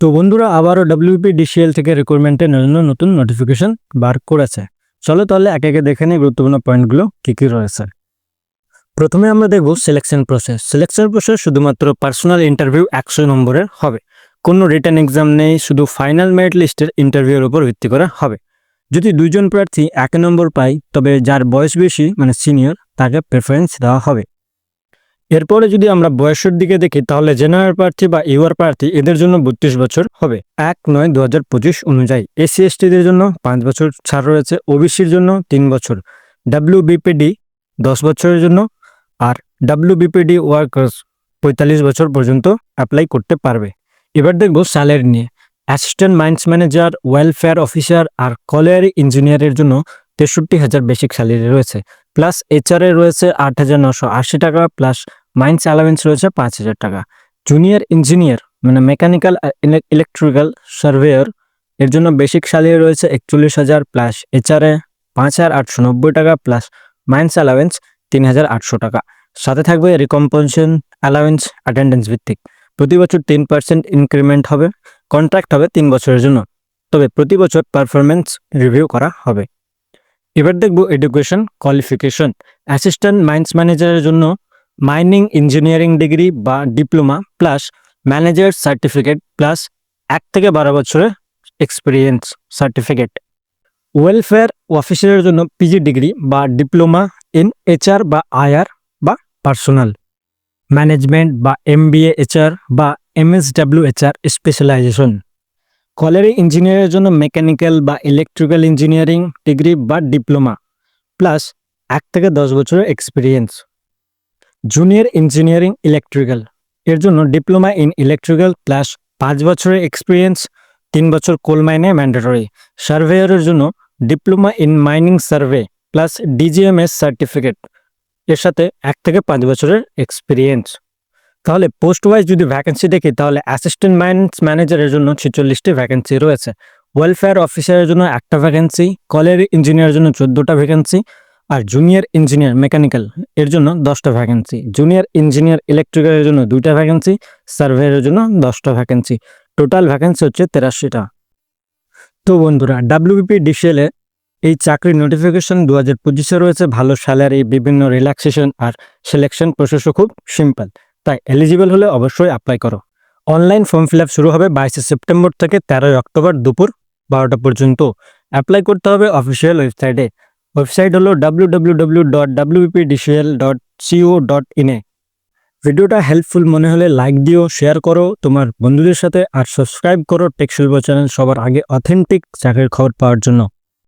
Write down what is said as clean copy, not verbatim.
তো বন্ধুরা আবারও WPDCL থেকে রিক্রুটমেন্টের জন্য নতুন নোটিফিকেশন বার করেছে। চলো তাহলে একে একে দেখে নিই গুরুত্বপূর্ণ পয়েন্টগুলো কী কী রয়েছে। প্রথমে আমরা দেখব সিলেকশন প্রসেস। সিলেকশন প্রসেস শুধুমাত্র পার্সোনাল ইন্টারভিউ 100 নম্বরের হবে। কোনো রিটেন এক্সাম নেই, শুধু ফাইনাল মেরিট লিস্টের ইন্টারভিউর উপর ভিত্তি করে হবে। যদি দুইজন প্রার্থী 1 নম্বর পায় তবে যার বয়স বেশি মানে সিনিয়র তাকে প্রেফারেন্স দেওয়া হবে। এরপরে যদি আমরা বয়সের দিকে দেখি তাহলে জেনারেল প্রার্থী বা ইউআর প্রার্থী এদের জন্য 32 বছর হবে 1/9/2025 অনুযায়ী। SC/STদের জন্য 5 বছর ছাড় রয়েছে, ওবিসির জন্য 3 বছর, WBPD 10 বছরের জন্য, আর WBPD ওয়ার্কার্স 45 বছর পর্যন্ত অ্যাপ্লাই করতে পারবে। এবার দেখব স্যালারি নিয়ে। Assistant mines manager, welfare officer আর কলিয়ারি ইঞ্জিনিয়ারের জন্য 63,000 বেসিক স্যালারি রয়েছে, প্লাস HR রয়েছে 8,980 টাকা, প্লাস মাইন্স অ্যালাউন্স রয়েছে 5,000 টাকা। জুনিয়র ইঞ্জিনিয়ার মানে মেকানিক্যাল ইলেকট্রিক্যাল সার্ভেয়ার এর জন্য বেসিক স্যালারি রয়েছে 41,000, প্লাস HR 5,890 টাকা, প্লাস মাইন্স অ্যালাউন্স 3,800 টাকা। সাথে থাকবে রিকম্পেনসেশন অ্যালাউন্স অ্যাটেন্ডেন্স ভিত্তিক। প্রতি বছর 10% ইনক্রিমেন্ট হবে। কন্ট্রাক্ট হবে 3 বছরের জন্য, তবে প্রতি বছর পারফরমেন্স রিভিউ করা হবে। এবার দেখব এডুকেশন কোয়ালিফিকেশন। অ্যাসিস্ট্যান্ট মাইন্স ম্যানেজারের জন্য মাইনিং ইঞ্জিনিয়ারিং ডিগ্রি বা diploma plus manager certificate plus 1 থেকে 12 বছরের এক্সপিরিয়েন্স সার্টিফিকেট। ওয়েলফেয়ার অফিসারের জন্য PG ডিগ্রি বা ডিপ্লোমা ইন HR বা IR বা পার্সোনাল ম্যানেজমেন্ট বা MBA HR বা MSW HR স্পেশালাইজেশন। কলিয়ারি ইঞ্জিনিয়ারের জন্য মেকানিক্যাল বা ইলেকট্রিক্যাল ইঞ্জিনিয়ারিং ডিগ্রি বা ডিপ্লোমা প্লাস 1 থেকে 10 বছরের এক্সপিরিয়েন্স। জুনিয়র ইঞ্জিনিয়ারিং ইলেকট্রিক্যাল এর জন্য ডিপ্লোমা ইন ইলেকট্রিক্যাল প্লাস 5 বছরের এক্সপিরিয়েন্স, 3 বছর কোল মাইনে ম্যান্ডেটরি। সার্ভেয়ারের জন্য diploma in mining survey plus DGMS certificate, এর সাথে 1 থেকে 5 বছরের এক্সপিরিয়েন্স। তাহলে পোস্ট ওয়াইজ যদি ভ্যাকেন্সি দেখি তাহলে অ্যাসিস্ট্যান্ট মাইন্স ম্যানেজারের জন্য 46টি ভ্যাকেন্সি রয়েছে, ওয়েলফেয়ার অফিসারের জন্য 1টা ভ্যাকেন্সি, কলিয়ারি ইঞ্জিনিয়ারের জন্য 14টা ভ্যাকেন্সি, আর জুনিয়র ইঞ্জিনিয়ার মেকানিক্যাল এর জন্য 10টা ভ্যাকেন্সি, জুনিয়র ইঞ্জিনিয়ার ইলেকট্রিক্যালের জন্য 2টা ভ্যাকেন্সি, সার্ভেয়ারের জন্য 10টা ভ্যাকেন্সি। টোটাল ভ্যাকেন্সি হচ্ছে 83টা। তো বন্ধুরা WPDCL এ এই চাকরির নোটিফিকেশন 2025-এ রয়েছে। ভালো স্যালারি, বিভিন্ন রিল্যাক্সেশন আর সিলেকশন প্রসেসও খুব সিম্পল, তাই এলিজিবল হলে অবশ্যই অ্যাপ্লাই করো। অনলাইন ফর্ম ফিল আপ শুরু হবে 22 সেপ্টেম্বর থেকে 13 অক্টোবর দুপুর 12টা পর্যন্ত। অ্যাপ্লাই করতে হবে অফিসিয়াল ওয়েবসাইটে। ওয়েবসাইট হলো www.wpdcl.co.in। ভিডিওটা হেল্পফুল মনে হলে লাইক দিও, শেয়ার করো তোমার বন্ধুদের সাথে, আর সাবস্ক্রাইব করো টেক শিল্প চ্যানেল সবার আগে অথেন্টিক চাকরির খবর পাওয়ার জন্য।